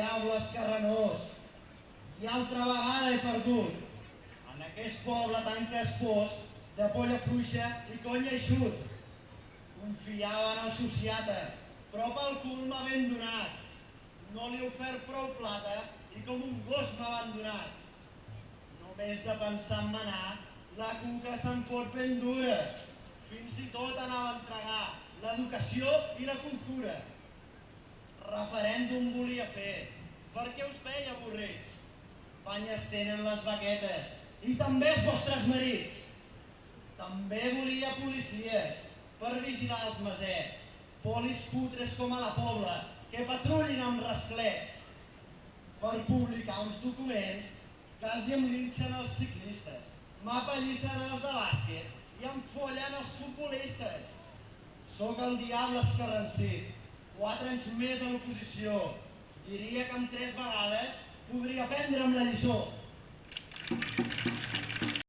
diable escarranós. I altra vegada he perdut. En aquest poble tan caspós, de polla fluixa i cony eixut. Confiava en el sociata, però pel cul m'ha ben donat. No li he ofert prou plata i com un gos m'ha abandonat. Només de pensar en manar, la cuca se'm fot ben dura. Fins i tot anava a entregar l'educació i la cultura. Referèndum volia fer, perquè us veia avorrits. Banyes tenen les vaquetes i també els vostres marits. També volia policies per vigilar els masets, polis putres com a la Pobla que patrullin amb rasclets. Per publicar uns documents quasi em linxen els ciclistes, m'apallissen els de bàsquet i em follen els futbolistes. Sóc el diable escarransit, 4 anys més a l'oposició. Diria que amb 3 vegades podria prendre'm la lliçó.